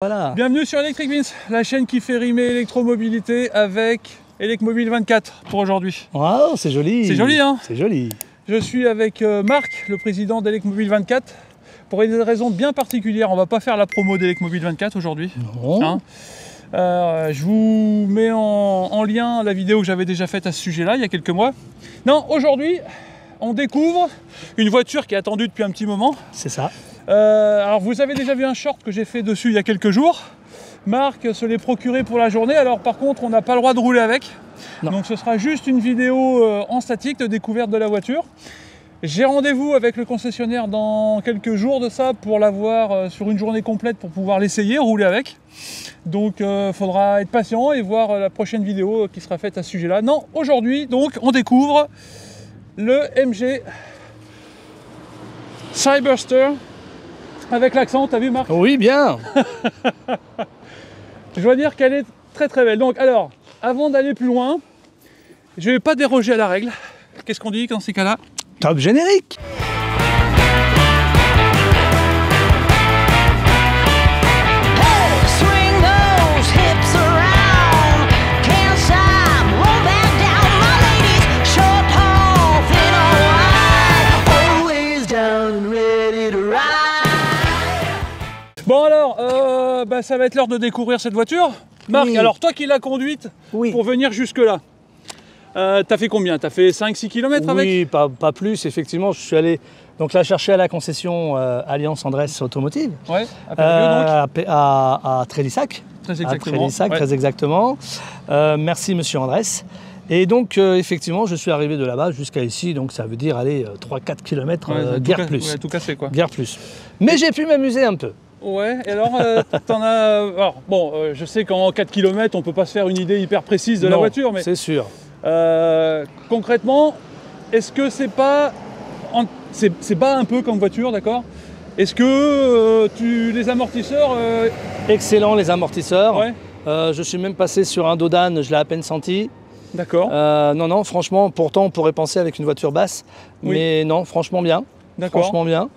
Voilà. Bienvenue sur Electric Beans, la chaîne qui fait rimer électromobilité avec Elecmobile 24 pour aujourd'hui. Wow, c'est joli. C'est joli, hein? C'est joli. Je suis avec Marc, le président d'Elecmobile 24, pour des raisons bien particulières. On va pas faire la promo d'Elecmobile 24 aujourd'hui. Non. Hein, je vous mets en lien la vidéo que j'avais déjà faite à ce sujet-là, il y a quelques mois. Non, aujourd'hui, on découvre une voiture qui est attendue depuis un petit moment. C'est ça. Alors vous avez déjà vu un short que j'ai fait dessus il y a quelques jours. Marc se l'est procuré pour la journée, alors par contre on n'a pas le droit de rouler avec. Non. Donc ce sera juste une vidéo en statique de découverte de la voiture. J'ai rendez-vous avec le concessionnaire dans quelques jours de ça pour l'avoir sur une journée complète pour pouvoir l'essayer, rouler avec. Donc il faudra être patient et voir la prochaine vidéo qui sera faite à ce sujet-là. Non, aujourd'hui donc on découvre le MG Cyberster. Avec l'accent, t'as vu Marc? Oui, bien. Je dois dire qu'elle est très très belle. Donc alors, avant d'aller plus loin, je ne vais pas déroger à la règle. Qu'est-ce qu'on dit dans ces cas-là? Top générique. Bon alors, ça va être l'heure de découvrir cette voiture. Marc, Oui. alors toi qui l'as conduite Oui. pour venir jusque là, t'as fait combien? T'as fait 5-6 km avec? Oui, pas plus. Effectivement, je suis allé donc la chercher à la concession Alliance Andresse Automotive. Ouais, à Périgueux donc. À Trélissac. Très À exactement. Trélissac, Ouais. très exactement. Merci Monsieur Andresse. Et donc, effectivement, je suis arrivé de là-bas jusqu'à ici, donc ça veut dire aller 3-4 km, Ouais, guère plus. Ouais, tout cassé quoi. Guère plus. Mais j'ai pu m'amuser un peu. Ouais, et alors, t'en as... Alors, bon, je sais qu'en 4 km, on peut pas se faire une idée hyper précise de la Non, voiture, mais c'est sûr. concrètement, est-ce que c'est pas... C'est bas un peu comme voiture, d'accord? Est-ce que les amortisseurs... Excellent les amortisseurs. Ouais, Je suis même passé sur un Dodane, je l'ai à peine senti. d'accord, Non, franchement, pourtant on pourrait penser avec une voiture basse, Oui. mais non, franchement bien. d'accord. Franchement bien.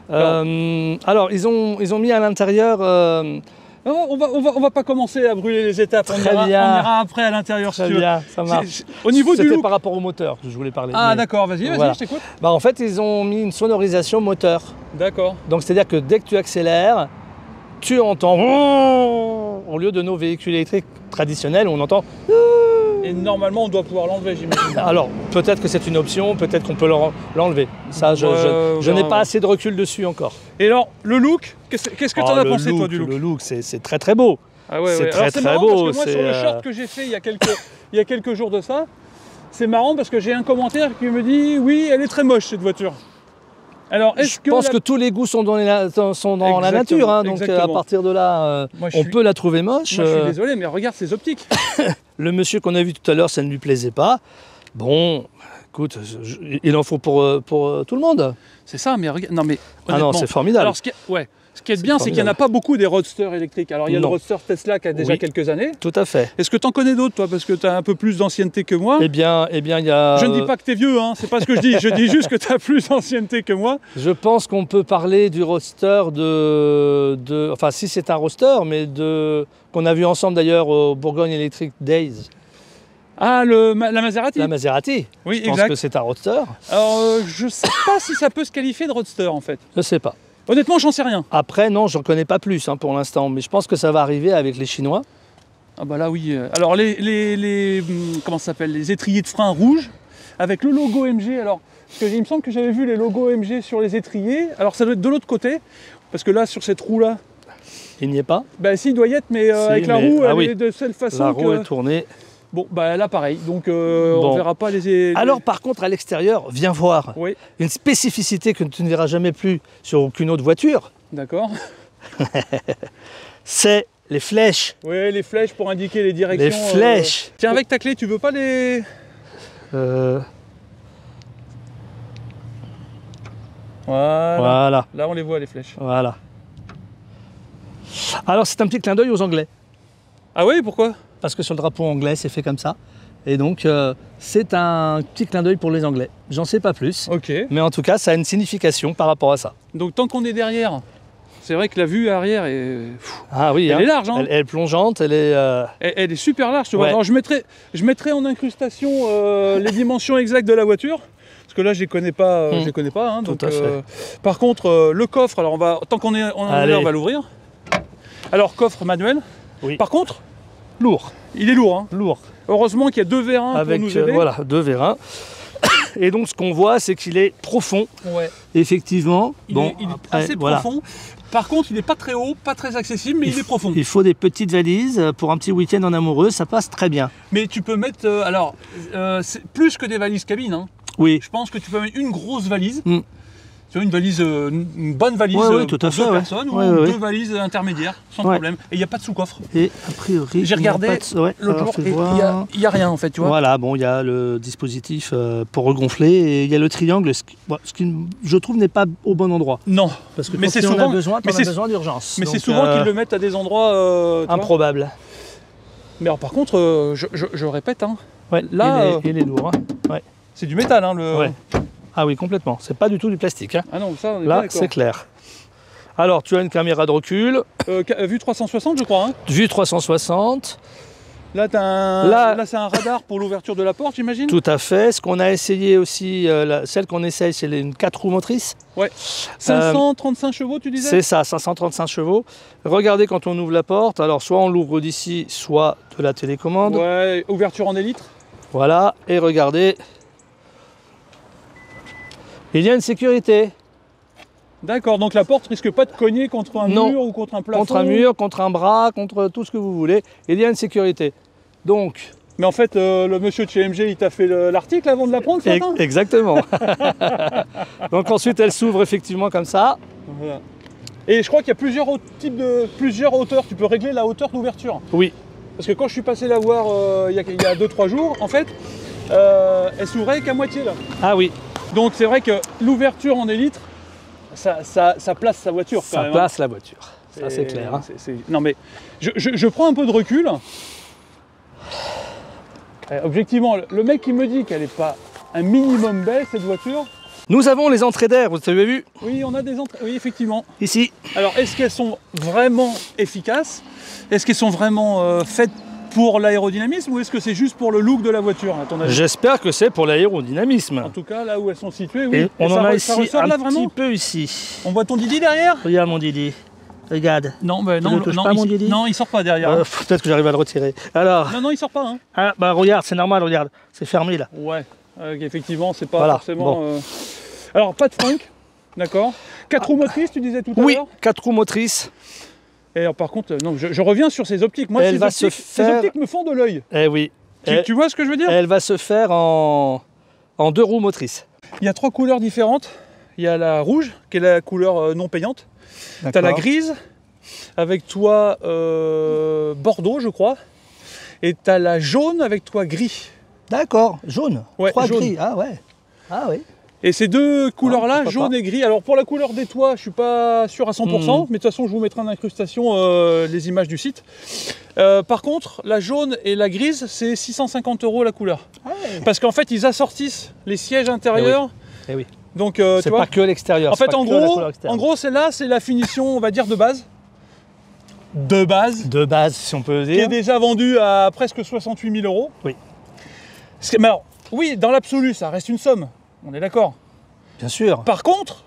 Alors, ils ont mis à l'intérieur. Non, on va pas commencer à brûler les étapes, on Très ira, bien. on ira après à l'intérieur si Très tu veux. bien, ça marche. Au niveau du C'était look... par rapport au moteur que je voulais parler. Ah mais d'accord, vas-y, voilà. je t'écoute. Bah, en fait, ils ont mis une sonorisation moteur. D'accord. Donc, c'est-à-dire que dès que tu accélères, tu entends au lieu de nos véhicules électriques traditionnels où on entend. Et normalement, on doit pouvoir l'enlever, j'imagine. Alors, peut-être que c'est une option, peut-être qu'on peut l'enlever. Ça, je n'ai pas assez de recul dessus encore. Et alors, le look, qu'est-ce que t'en as pensé toi du look? Le look, c'est très très beau. Ah ouais, C'est ouais. très, Alors, c'est très marrant beau, parce que moi, c'est, sur le short que j'ai fait il y a quelques jours de ça, c'est marrant parce que j'ai un commentaire qui me dit « Oui, elle est très moche cette voiture ». Alors, est-ce Je que... pense que tous les goûts sont dans la nature, hein, donc à exactement. partir de là, Moi, je on suis- peut la trouver moche. Moi, je suis désolé, mais regarde ces optiques. Le monsieur qu'on a vu tout à l'heure, ça ne lui plaisait pas. Bon, écoute, il en faut pour tout le monde. C'est ça, mais regarde... Non, mais Ah non, honnêtement, c'est formidable. Alors, ce qui est bien, c'est qu'il n'y en a pas beaucoup des roadsters électriques. Alors, il y a le Non. roadster Tesla qui a déjà Oui. quelques années. Tout à fait. Est-ce que tu en connais d'autres, toi? Parce que tu as un peu plus d'ancienneté que moi. Eh bien, il y a... Je ne dis pas que tu es vieux, hein. C'est pas ce que je dis. Je dis juste que tu as plus d'ancienneté que moi. Je pense qu'on peut parler du roadster enfin, si c'est un roadster, mais qu'on a vu ensemble d'ailleurs au Bourgogne Electric Days. Ah, la Maserati? La Maserati. Oui, Je pense exact. que c'est un roadster. Alors, je sais pas si ça peut se qualifier de roadster, en fait. Je sais pas. Honnêtement, j'en sais rien. Après, non, j'en connais pas plus pour l'instant, mais je pense que ça va arriver avec les Chinois. Ah bah là, oui. Alors, comment ça s'appelle? Les étriers de frein rouges, avec le logo MG. Alors, parce que il me semble que j'avais vu les logos MG sur les étriers. Alors, ça doit être de l'autre côté, parce que là, sur cette roue-là, Il n'y est pas. bah si, il doit y être, mais Si, avec la mais- roue, ah elle oui. est de telle façon La roue que... est tournée. Bon, bah là, pareil. Donc, Bon. on verra pas les... Alors, par contre, à l'extérieur, viens voir. Oui, Une spécificité que tu ne verras jamais plus sur aucune autre voiture, d'accord. c'est les flèches. Oui, les flèches pour indiquer les directions. Les flèches. Tiens, avec ta clé, tu veux pas les... Voilà. Voilà. Là, on les voit, les flèches. Voilà. Alors, c'est un petit clin d'œil aux Anglais. Ah oui, pourquoi? Parce que sur le drapeau anglais, c'est fait comme ça. Et donc, c'est un petit clin d'œil pour les Anglais. J'en sais pas plus. Ok. Mais en tout cas, ça a une signification par rapport à ça. Donc, tant qu'on est derrière, C'est vrai que la vue arrière est, Ah oui, elle est large. Hein. Elle est plongeante, elle est... Elle est super large. Tu vois. Ouais. Alors, je mettrai en incrustation les dimensions exactes de la voiture. Parce que là, je les connais pas. Je les connais pas. Hein, donc, à fait. par contre, le coffre, alors tant qu'on est en là, on va l'ouvrir. Alors, coffre manuel. Oui. Par contre, Lourd. il est lourd. Hein. Lourd. Heureusement qu'il y a 2 vérins Avec pour nous aider. voilà, 2 vérins. Et donc ce qu'on voit, c'est qu'il est profond. Ouais. Effectivement. Il est assez voilà. profond. Par contre, il n'est pas très haut, pas très accessible, mais il est profond. Il faut des petites valises pour un petit week-end en amoureux, ça passe très bien. Mais tu peux mettre, c'est plus que des valises cabine. Hein. Oui. Je pense que tu peux mettre une grosse valise. Mm. Tu vois, une valise, une bonne valise tout à pour fait, 2 personnes ou 2 valises intermédiaires, sans problème. Et il n'y a pas de sous-coffre. Et a priori, j'ai regardé l'autre jour et il n'y a rien en fait, tu vois. Voilà, bon, il y a le dispositif pour regonfler et il y a le triangle, ce qui je trouve n'est pas au bon endroit. Non, parce que mais c'est souvent, besoin d'urgence. Mais c'est souvent qu'ils le mettent à des endroits improbables. Mais alors par contre, je répète, hein, ouais, là, il est lourd. Hein. Ouais. C'est du métal, hein, Ouais. Ah oui, complètement. C'est pas du tout du plastique. Hein. Ah non, ça, on est là, pas c'est clair. Alors, tu as une caméra de recul. Vue 360, je crois. Hein. Vue 360. Là, là c'est un radar pour l'ouverture de la porte, j'imagine. Tout à fait. Ce qu'on a essayé aussi, celle qu'on essaye, c'est une 4 roues motrices. Ouais. 535 chevaux, tu disais? C'est ça, 535 chevaux. Regardez quand on ouvre la porte. Alors, soit on l'ouvre d'ici, soit de la télécommande. Ouais, ouverture en élytre. Voilà. Et regardez. Il y a une sécurité. D'accord, donc la porte risque pas de cogner contre un mur ou contre un plafond. Contre un mur, contre un bras, contre tout ce que vous voulez. Il y a une sécurité. Donc. Mais en fait, le monsieur de chez MG, il t'a fait l'article avant de la prendre ce matin ? Exactement. Donc ensuite, elle s'ouvre effectivement comme ça. Voilà. Et je crois qu'il y a plusieurs hauteurs. Tu peux régler la hauteur d'ouverture. Oui. Parce que quand je suis passé la voir il y a 2-3 jours, en fait, elle s'ouvrait qu'à moitié là. Ah oui. Donc c'est vrai que l'ouverture en élytre, ça place sa voiture. Ça place la voiture. Ça c'est clair. Hein. Non mais je prends un peu de recul. Objectivement, le mec qui me dit qu'elle n'est pas un minimum belle cette voiture. Nous avons les entrées d'air, vous avez vu? Oui, on a des entrées. Oui, effectivement. Ici. Alors, est-ce qu'elles sont vraiment efficaces? Est-ce qu'elles sont vraiment faites pour l'aérodynamisme ou est-ce que c'est juste pour le look de la voiture, à ton avis? J'espère que c'est pour l'aérodynamisme. En tout cas, là où elles sont situées, oui. Et on en a ici un là, vraiment petit peu ici. On voit ton Didi derrière? Regarde mon Didi. Regarde. Non, bah, non, il sort pas derrière. Peut-être que j'arrive à le retirer. Alors. Non, il sort pas. Hein. Ah, bah regarde, c'est normal, regarde. C'est fermé là. Ouais, effectivement, c'est pas forcément. Bon. Alors, pas de funk, d'accord. 4 roues motrices, tu disais tout à l'heure? Oui, 4 roues motrices. Et alors, par contre, non, je reviens sur ces optiques. Moi, ces optiques me font de l'œil. Eh oui. Tu vois ce que je veux dire? Elle va se faire en 2 roues motrices. Il y a 3 couleurs différentes. Il y a la rouge, qui est la couleur non payante. Tu as la grise, avec toi bordeaux, je crois. Et tu as la jaune avec toi gris. D'accord, jaune. Ouais, 3 jaune. gris. Ah ouais. Ah oui. Et ces 2 couleurs-là, jaune et gris. Alors pour la couleur des toits, je ne suis pas sûr à 100%, mais de toute façon, je vous mettrai en incrustation les images du site. Par contre, la jaune et la grise, c'est 650 € la couleur. Ouais. Parce qu'en fait, ils assortissent les sièges intérieurs. Eh oui. Donc, c'est pas que l'extérieur. En fait, en gros, celle-là, c'est la finition, on va dire, de base. De base, si on peut dire. Qui est déjà vendue à presque 68 000 €. Oui. Mais alors, oui, dans l'absolu, ça reste une somme. On est d'accord. Bien sûr. Par contre,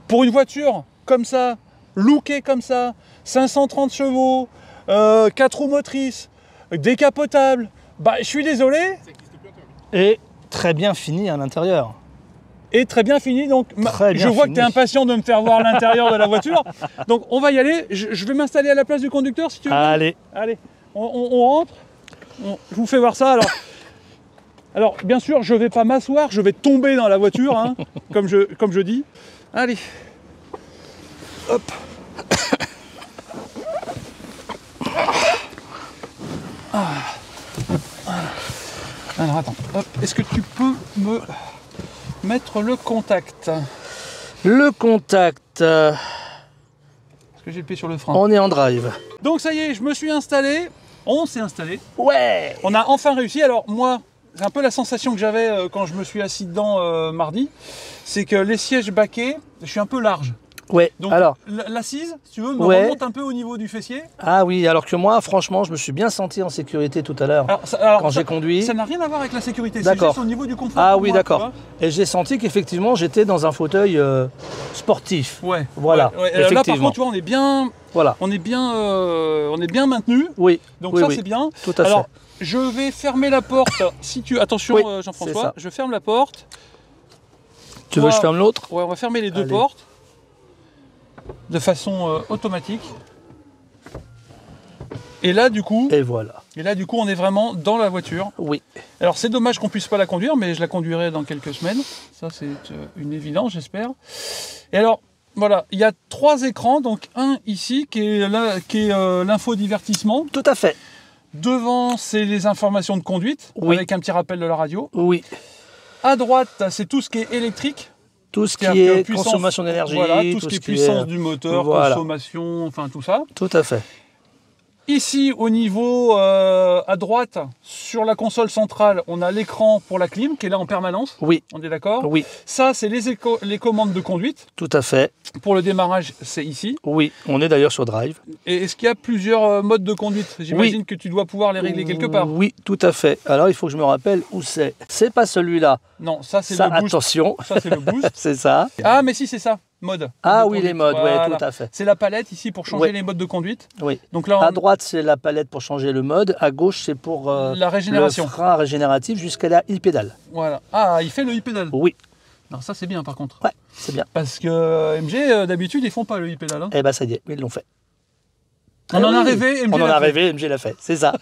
pour une voiture comme ça, lookée comme ça, 530 chevaux, 4 roues motrices, décapotable, bah je suis désolé. Et très bien fini à l'intérieur. Et très bien fini, donc je vois que tu es impatient de me faire voir l'intérieur de la voiture. Donc on va y aller, je vais m'installer à la place du conducteur si tu veux. Allez. Allez, on rentre, je vous fais voir ça. Alors bien sûr, je ne vais pas m'asseoir, je vais tomber dans la voiture, hein, comme je dis. Allez. Hop. Alors attends, est-ce que tu peux me mettre le contact? Le contact. Est-ce que j'ai le pied sur le frein? On est en drive. Donc ça y est, je me suis installé. On s'est installé. Ouais. On a enfin réussi. Alors moi, c'est un peu la sensation que j'avais quand je me suis assis dedans mardi. C'est que les sièges baquets, je suis un peu large. Ouais, Donc alors... l'assise, si tu veux, me Ouais. remonte un peu au niveau du fessier. Ah oui, alors que moi, franchement, je me suis bien senti en sécurité tout à l'heure. Quand j'ai conduit. Ça n'a rien à voir avec la sécurité, c'est D'accord. juste au niveau du confort. Ah pour oui, moi, tu d'accord. vois. Et j'ai senti qu'effectivement, j'étais dans un fauteuil sportif. Ouais. Voilà, Ouais. Là, par effectivement. contre, tu vois, Voilà. on est bien maintenu. Oui. Donc oui, ça, oui. c'est bien. Tout à Alors, fait. je vais fermer la porte. Si tu attention, Oui, c'est Jean-François, ça. je ferme la porte. Tu veux que je ferme l'autre? Ouais, on va fermer les deux Allez. portes de façon automatique. Et là, du coup, Et voilà. on est vraiment dans la voiture. Oui. Alors, c'est dommage qu'on puisse pas la conduire, mais je la conduirai dans quelques semaines. Ça, c'est une évidence, j'espère. Et alors, voilà, il y a 3 écrans. Donc, un ici qui est l'infodivertissement. Tout à fait. Devant, c'est les informations de conduite, Oui. avec un petit rappel de la radio. Oui. À droite, c'est tout ce qui est électrique. Tout ce qui C'est-à-dire que est puissance- consommation d'énergie. Voilà, tout ce qui est puissance du moteur, Voilà. consommation, enfin tout ça. Tout à fait. Ici, au niveau à droite, sur la console centrale, on a l'écran pour la clim qui est là en permanence. Oui. On est d'accord? Oui. Ça, c'est les commandes de conduite. Tout à fait. Pour le démarrage, c'est ici. Oui. On est d'ailleurs sur Drive. Et est-ce qu'il y a plusieurs modes de conduite? J'imagine que tu dois pouvoir les régler quelque part. Oui, tout à fait. Alors, il faut que je me rappelle où c'est. C'est pas celui-là. Non, ça, c'est Ça, le boost. attention. Ça, c'est le boost. C'est ça. Ah, mais si, c'est ça. Mode. Ah de oui, conduite. les modes, Voilà. ouais, tout à fait. C'est la palette ici pour changer Ouais. les modes de conduite. Oui. Donc là, À droite, c'est la palette pour changer le mode. À gauche, c'est pour la régénération. le frein régénératif jusqu'à la e-pédale. Voilà. Ah, il fait le e-pédale. Oui. Non, ça c'est bien par contre. Ouais, c'est bien. Parce que MG, d'habitude, ils font pas le e-pédale. Hein. Eh ben, ça y est, ils l'ont fait. On Ah en a oui. rêvé, MG On en l'a a fait. rêvé, MG l'a fait. C'est ça.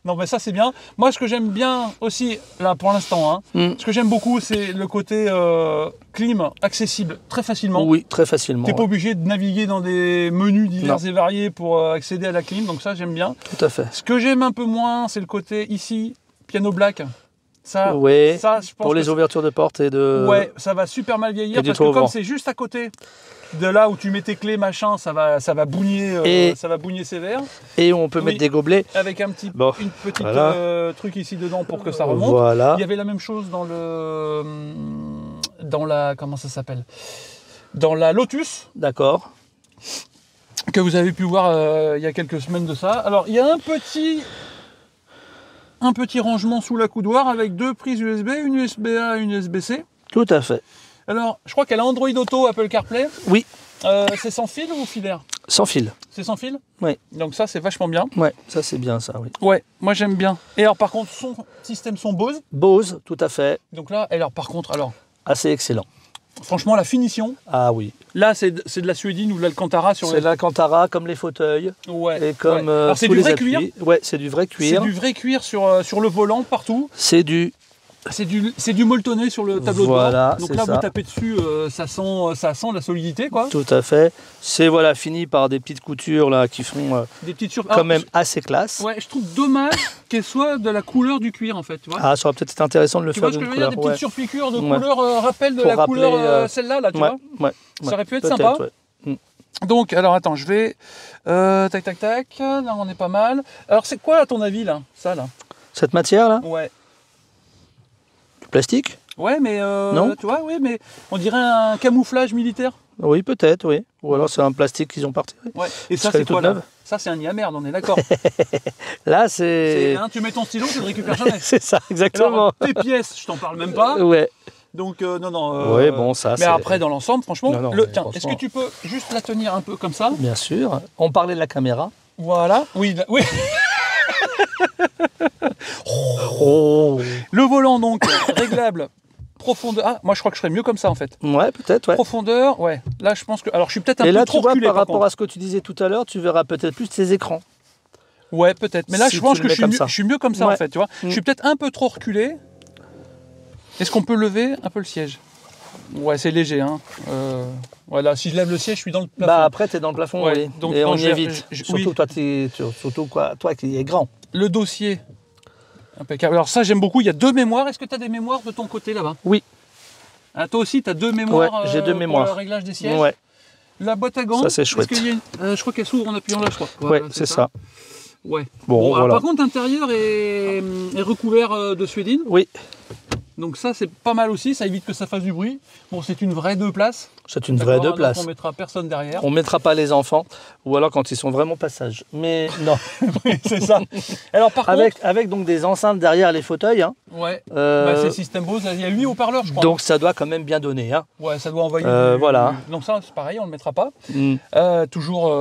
Non, mais ça c'est bien. Moi, ce que j'aime bien aussi, là pour l'instant, hein, Mm. ce que j'aime beaucoup, c'est le côté clim accessible très facilement. Oui, très facilement. T'es pas ouais. obligé de naviguer dans des menus divers Non. et variés pour accéder à la clim, donc ça j'aime bien. Tout à fait. Ce que j'aime un peu moins, c'est le côté ici, piano black. Ça, Oui, ça je pense pour les que ouvertures de porte et de... ouais, ça va super mal vieillir et du parce que comme trouvrant. c'est juste à côté de là où tu mets tes clés, machin, ça va bougner, Et- ça va bougner sévère. Et on peut Oui. mettre des gobelets. Avec un petit, Bon, une petite voilà. truc ici dedans pour que ça remonte. Voilà. Il y avait la même chose dans la comment ça s'appelle, dans la Lotus D'accord. que vous avez pu voir il y a quelques semaines de ça. Alors il y a un petit rangement sous la coudoir avec 2 prises USB, une USB-A et une USB-C. Tout à fait. Alors, je crois qu'elle a Android Auto, Apple CarPlay. Oui, C'est sans fil ou filaire? sans fil. C'est sans fil? Oui. Donc ça, c'est vachement bien. Ouais, ça c'est bien ça, oui. Ouais, moi j'aime bien. Et alors par contre, son système son Bose. Bose, tout à fait. Donc là, alors par contre, alors Assez excellent. franchement, la finition, Ah oui. là c'est de la suédine ou de l'Alcantara sur C'est de l'Alcantara comme les fauteuils Ouais. et comme ouais. Alors c'est tous du les vrai appuis. cuir. Ouais, c'est du vrai C'est cuir. du vrai cuir sur le volant partout. C'est du... C'est du molletonné sur le tableau Voilà, de bord. Donc c'est là, ça. vous tapez dessus, ça sent la solidité, quoi. Tout à fait. C'est voilà fini par des petites coutures là qui font Des petites quand même assez classe. Ouais, je trouve dommage qu'elle soit de la couleur du cuir, en fait, tu vois. Ah, ça aurait peut-être été intéressant de le Tu faire vois ce que d'une je veux dire, couleur. des petites surpiqûres de Ouais. couleur rappel de Pour la rappeler, couleur celle-là, là, tu Ouais, vois. ouais, Ça aurait pu être peut-être, sympa. ouais. Donc, alors attends, je vais. Tac, tac, tac. Là, on est pas mal. Alors, c'est quoi, à ton avis, là? Ça, là? Cette matière là, Ouais. du plastique. Ouais, mais. Non. Tu vois, oui, mais on dirait un camouflage militaire. Oui, peut-être, oui. Ou alors c'est un plastique qu'ils ont parti. Ouais. Et ça, Parce qu'elle c'est est quoi, toute là? neuve. Ça, c'est un nid à merde, on est d'accord. Là, c'est. Tu mets ton stylo, tu le récupères jamais. C'est ça, exactement. Alors, tes pièces, je t'en parle même pas. Ouais. Donc, non. Ouais, bon, ça. Mais c'est- après, dans l'ensemble, franchement, Non, non, le... mais tiens, est-ce franchement. que tu peux juste la tenir un peu comme ça? Bien sûr. On parlait de la caméra. Voilà. Oui, oui. Oh. Le volant, donc, réglable. Profondeur. Ah, moi, je crois que je serais mieux comme ça, en fait. Ouais, peut-être, ouais. Profondeur, ouais. Là, je pense que. Alors, je suis peut-être un Et peu là, trop tu vois, reculé, par rapport contre. à ce que tu disais tout à l'heure, tu verras peut-être plus tes écrans. Ouais, peut-être. Mais là, Si je pense tu que le je mets suis, comme ça. je suis mieux comme ça, Ouais. en fait, tu vois. Je suis peut-être un peu trop reculé. Est-ce qu'on peut lever un peu le siège? Ouais, c'est léger, hein. Voilà, si je lève le siège, je suis dans le plafond. Bah après, tu es dans le plafond, Ouais, oui. donc Et quand on y je- est vite. je- Surtout oui. surtout toi qui es grand. Le dossier. Impeccable. Alors, ça, j'aime beaucoup. Il y a 2 mémoires. Est-ce que tu as des mémoires de ton côté, là-bas? Oui. Ah, toi aussi, tu as 2 mémoires Ouais, j'ai 2 pour mémoires. le réglage des sièges. Ouais, La boîte à gants. Ça, c'est est-ce chouette. qu'il y a une- je crois qu'elle s'ouvre en appuyant là, je crois. ouais, Voilà, c'est ça. Ouais. Bon, Alors, voilà. par contre, l'intérieur est recouvert de suédine. Oui, Donc ça c'est pas mal aussi, ça évite que ça fasse du bruit. Bon, c'est une vraie 2 places. C'est une vraie 2 places. On mettra personne derrière. On mettra pas les enfants, ou alors quand ils sont vraiment pas sages. Mais non. Oui, c'est ça. Alors par avec donc des enceintes derrière les fauteuils. Hein. Ouais. C'est système Bose, il y a 8 haut-parleurs je crois. Donc ça doit quand même bien donner. Hein. Ouais, ça doit envoyer voilà. Donc ça c'est pareil, on le mettra pas. Toujours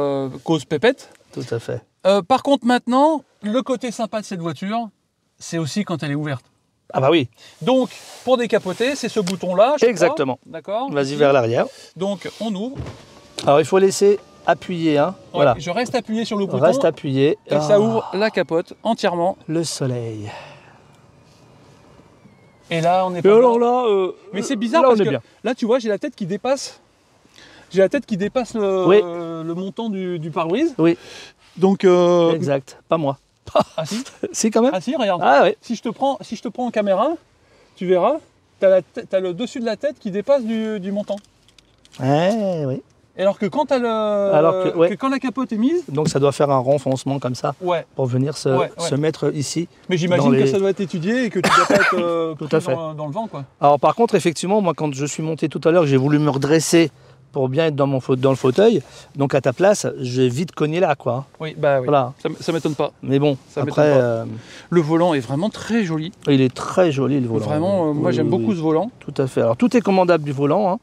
cause pépette. Tout à fait. Par contre maintenant, le côté sympa de cette voiture, c'est aussi quand elle est ouverte. Ah bah oui. Donc, pour décapoter, c'est ce bouton-là. Exactement. D'accord. Vas-y vers l'arrière. Donc, on ouvre. Alors, il faut laisser appuyer. Hein. Ouais, voilà. Je reste appuyé sur le bouton. Reste appuyé. Et ça ouvre la capote entièrement. Le soleil. Et là, on est pas et alors là, mais c'est bizarre là, parce on est que bien. là, tu vois, j'ai la tête qui dépasse. J'ai la tête qui dépasse le montant du pare-brise. Oui. Donc. Exact. Pas moi. Ah si. Si quand même. Ah si, regarde. Ah oui. Si je te prends en caméra, tu verras, t'as le dessus de la tête qui dépasse du montant. Ouais, oui. Alors que quand, quand la capote est mise... Donc ça doit faire un renfoncement comme ça pour venir se mettre ici. Mais j'imagine que ça doit être étudié et que tu dois pas être tout à fait. Dans le vent. Quoi. Alors par contre, effectivement, moi quand je suis monté tout à l'heure, j'ai voulu me redresser pour bien être dans le fauteuil. Donc à ta place, j'ai vite cogné là, quoi. Oui, bah oui. Voilà. Ça m'étonne pas. Mais bon, ça après... Le volant est vraiment très joli. Il est très joli, le volant. Vraiment, moi j'aime beaucoup ce volant. Tout à fait. Alors tout est commandable du volant,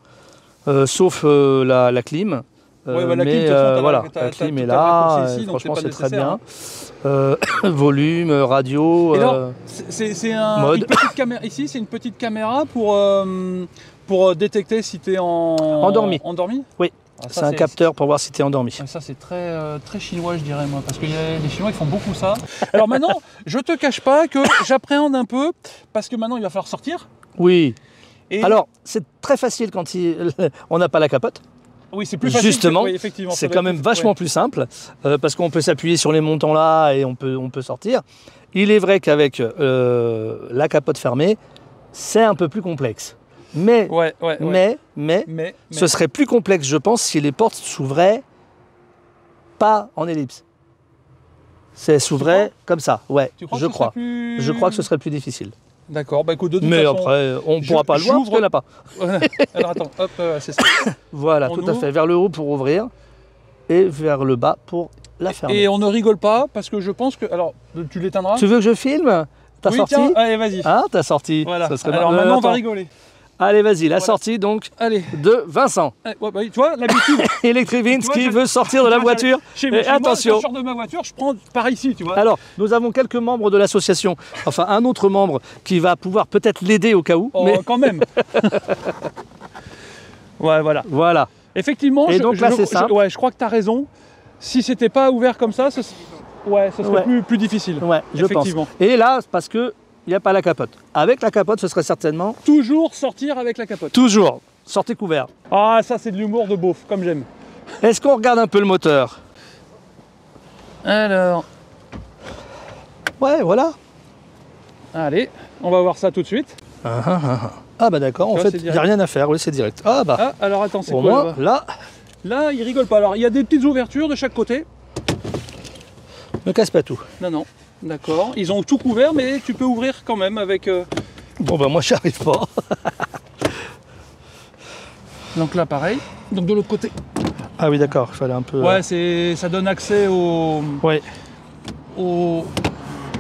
hein, sauf la clim. Ouais, bah, la clim, voilà, la clim est là, ici, franchement c'est très bien. Volume, radio, c'est mode. Une petite caméra. Ici, c'est une petite caméra pour détecter si tu es endormi. Oui, c'est un capteur pour voir si tu es endormi. Ça, c'est très chinois, je dirais, moi, parce que les Chinois, ils font beaucoup ça. Alors maintenant, je te cache pas que j'appréhende un peu, parce que maintenant, il va falloir sortir. Oui. Et... Alors, c'est très facile quand on n'a pas la capote. Oui, c'est plus facile. Justement, oui, effectivement, c'est quand même vachement plus simple, parce qu'on peut s'appuyer sur les montants là et on peut sortir. Il est vrai qu'avec la capote fermée, c'est un peu plus complexe. Mais ce serait plus complexe, je pense, si les portes s'ouvraient pas en ellipse. C'est s'ouvrait comme ça, ouais, je crois. Je crois que ce serait plus difficile. D'accord, bah écoute, de toute mais façon, après, on ne pourra pas le voir parce qu'il n'y en a pas. Alors attends, hop, c'est ça. Voilà, tout à fait. Vers le haut pour ouvrir et vers le bas pour la fermer. Et on ne rigole pas parce que je pense que... Alors, tu l'éteindras? Tu veux que je filme? T'as sorti? Tiens, allez, vas-y. Ah, t'as sorti. Voilà. Alors maintenant, on va rigoler. Allez, vas-y, la sortie donc de Vincent. Tu vois, l'habitude. Electrivins qui veut sortir de la voiture. Et attention. Moi, quand je sors de ma voiture, je prends par ici, tu vois. Alors, nous avons quelques membres de l'association, enfin un autre membre qui va pouvoir peut-être l'aider au cas où. Oh, mais quand même. Ouais, voilà. Voilà. Effectivement, et donc là, c'est simple. Je crois que tu as raison. Si c'était pas ouvert comme ça, ce serait plus difficile. Ouais, je pense. Et là, parce que il n'y a pas la capote. Avec la capote, ce serait certainement... Toujours sortir avec la capote. Toujours. Sortez couvert. Ah, ça, c'est de l'humour de beauf, comme j'aime. Est-ce qu'on regarde un peu le moteur? Alors... Ouais, voilà. Allez, on va voir ça tout de suite. Ah bah d'accord, en fait, il n'y a rien à faire. Oui, c'est direct. Ah bah... Ah, alors attends, c'est quoi moi, là... Là, il rigole pas. Alors, il y a des petites ouvertures de chaque côté. Ne casse pas tout. Non. D'accord, ils ont tout couvert, mais tu peux ouvrir quand même avec... Bon bah moi j'y arrive pas. Donc là pareil, donc de l'autre côté. Ah oui d'accord, il fallait un peu... Ouais, ça donne accès au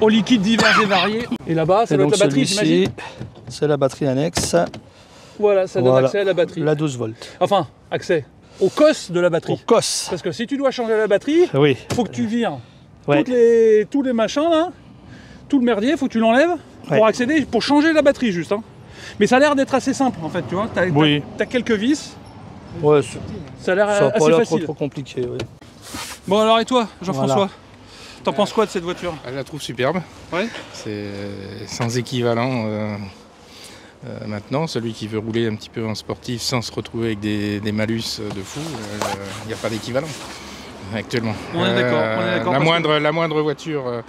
liquide divers et variés. Et là-bas, ça doit être la batterie, j'imagine. C'est la batterie annexe. Voilà, ça donne accès à la batterie. La 12 volts. Enfin, accès au COS de la batterie. Au COS. Parce que si tu dois changer la batterie, faut que tu vires. Tous les machins là, tout le merdier, faut que tu l'enlèves pour accéder, pour changer la batterie juste. Hein. Mais ça a l'air d'être assez simple en fait, tu vois. T'as quelques vis. Ouais, ça a l'air assez facile. Trop compliqué. Oui. Bon alors et toi, Jean-François, t'en penses quoi de cette voiture? Je la trouve superbe. Ouais. C'est sans équivalent. Maintenant, celui qui veut rouler un petit peu en sportif sans se retrouver avec des malus de fou, il n'y a pas d'équivalent. Actuellement. On est d'accord. La moindre voiture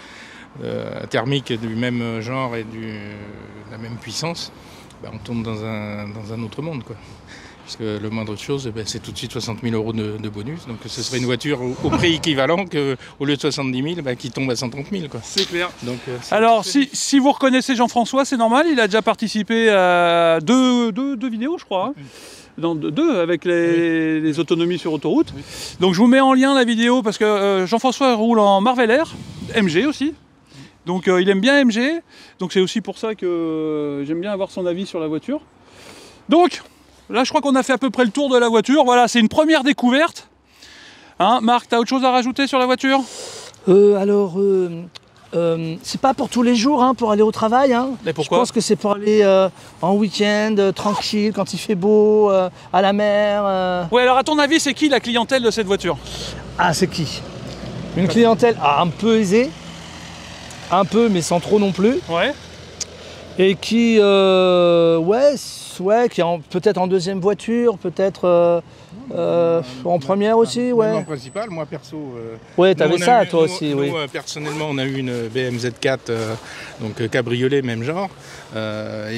thermique du même genre et de la même puissance, on tombe dans un autre monde, quoi. Puisque le moindre chose, c'est tout de suite 60 000 € de bonus. Donc ce serait une voiture au prix équivalent qu'au lieu de 70 000, qui tombe à 130 000. C'est clair. Donc, alors si vous reconnaissez Jean-François, c'est normal, il a déjà participé à deux vidéos, je crois. Hein. Dans deux avec les autonomies sur autoroute. Oui. Donc je vous mets en lien la vidéo parce que Jean-François roule en Marvel Air, MG aussi. Donc il aime bien MG. Donc c'est aussi pour ça que j'aime bien avoir son avis sur la voiture. Donc là je crois qu'on a fait à peu près le tour de la voiture. Voilà, c'est une première découverte. Hein, Marc, t'as autre chose à rajouter sur la voiture? C'est pas pour tous les jours, hein, pour aller au travail. Hein. Mais pourquoi? Je pense que c'est pour aller en week-end, tranquille, quand il fait beau, à la mer. Ouais, alors à ton avis, c'est qui la clientèle de cette voiture? Ah, c'est qui? Une clientèle un peu aisée, un peu, mais sans trop non plus. Ouais. Et qui, qui est peut-être en deuxième voiture, peut-être en première aussi, ouais. En principal, moi perso. Ouais, t'avais ça toi aussi, oui. Personnellement, on a eu une BMZ4, donc cabriolet, même genre.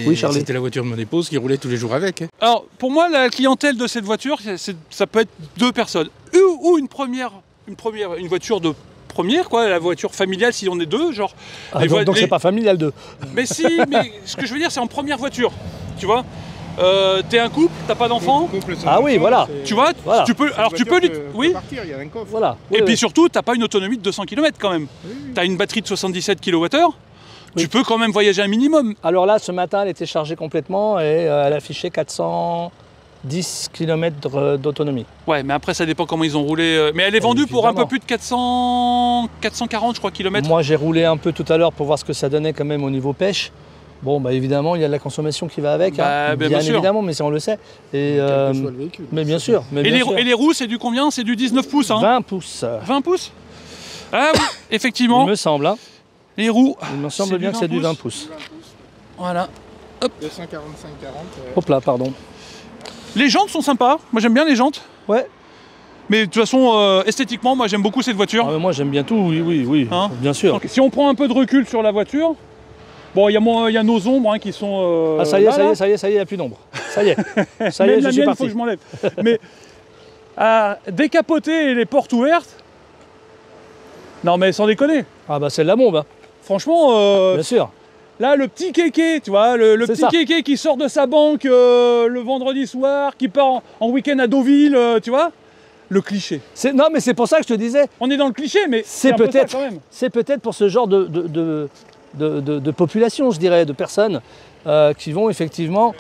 Oui, Charlie. C'était la voiture de mon épouse qui roulait tous les jours avec. Alors, pour moi, la clientèle de cette voiture, ça peut être deux personnes. Ou une voiture de première, quoi, la voiture familiale si on est deux, genre. Donc c'est pas familial deux. Mais si, mais ce que je veux dire, c'est en première voiture, tu vois. T'es un couple, t'as pas d'enfant. Ah oui, voilà. Tu vois, voilà. Tu peux lui. Oui. Partir, il y a un coffre. Voilà. Et puis surtout, t'as pas une autonomie de 200 km quand même. Oui. T'as une batterie de 77 kWh. Oui. Tu peux quand même voyager un minimum. Alors là, ce matin, elle était chargée complètement et elle affichait 410 km d'autonomie. Ouais, mais après, ça dépend comment ils ont roulé. Mais elle est vendue pour un peu plus de 440, je crois, kilomètres. Moi, j'ai roulé un peu tout à l'heure pour voir ce que ça donnait quand même au niveau pêche. Bon, évidemment, il y a de la consommation qui va avec, bien évidemment, mais ça on le sait. Et, soit le véhicule, mais bien sûr. Mais et les roues, c'est du combien? C'est du 19 pouces, hein? 20 pouces. 20 pouces? Ah oui, effectivement. Il me semble. Hein. Les roues. Il me semble bien que c'est du 20 pouces. Voilà. Hop. 245-40. Hop là, pardon. Les jantes sont sympas. Moi, j'aime bien les jantes. Ouais. Mais de toute façon, esthétiquement, moi, j'aime beaucoup cette voiture. Ah, moi, j'aime bien tout, oui, hein, bien sûr. Donc, si on prend un peu de recul sur la voiture. Bon, il y a nos ombres qui sont. Ça y est, il n'y a plus d'ombre. Ça y est, je suis parti. Faut que je m'enlève. Mais à décapoter les portes ouvertes. Non, mais sans déconner. Ah, c'est de la bombe. Hein. Franchement. Bien sûr. Là, le petit kéké, tu vois, le petit kéké qui sort de sa banque le vendredi soir, qui part en week-end à Deauville, tu vois. Le cliché. Non, mais c'est pour ça que je te disais. On est dans le cliché, mais c'est peut-être pour ce genre de population, je dirais, de personnes qui vont effectivement...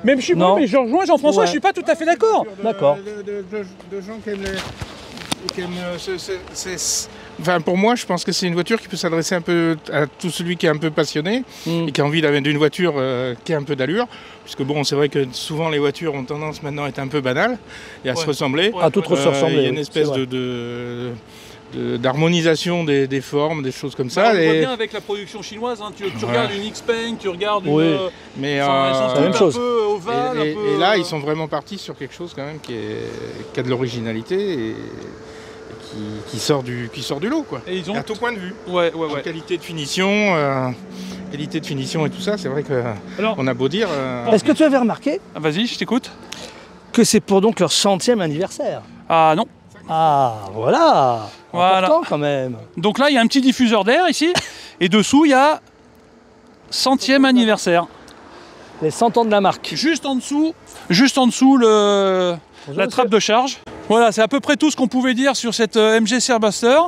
Même je je rejoins Jean-François, je suis pas tout à fait d'accord. D'accord. De gens qui aiment enfin, pour moi, je pense que c'est une voiture qui peut s'adresser un peu à tout celui qui est un peu passionné et qui a envie d'une voiture qui a un peu d'allure. Puisque bon, c'est vrai que souvent les voitures ont tendance maintenant à être un peu banales et à se ressembler. À toutes ressembler. Il y a une espèce d'harmonisation des formes, des choses comme ça. On voit bien avec la production chinoise, hein, tu regardes une Xpeng, tu regardes une... Oui. Mais elles sont toutes un peu ovales, et là, ils sont vraiment partis sur quelque chose quand même qui a de l'originalité et qui sort du lot, quoi. Et ils ont... à tout point de vue. Ouais. Qualité de finition et tout ça, c'est vrai qu'on a beau dire... Est-ce que tu avais remarqué... Vas-y, je t'écoute. Que c'est pour donc leur 100e anniversaire. Ah non. Ah, voilà. Important quand même. Donc là, il y a un petit diffuseur d'air ici, et dessous, il y a 100e anniversaire. Les 100 ans de la marque. Juste en dessous la trappe de charge. Voilà, c'est à peu près tout ce qu'on pouvait dire sur cette MG Searbuster.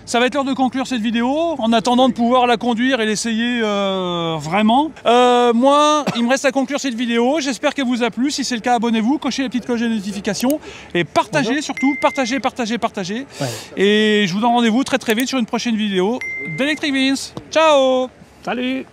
Ça va être l'heure de conclure cette vidéo, en attendant de pouvoir la conduire et l'essayer vraiment. Moi, il me reste à conclure cette vidéo. J'espère qu'elle vous a plu. Si c'est le cas, abonnez-vous, cochez la petite cloche de notification et partagez surtout. Partagez. Ouais. Et je vous donne rendez-vous très vite sur une prochaine vidéo d'Electric Vince. Ciao! Salut!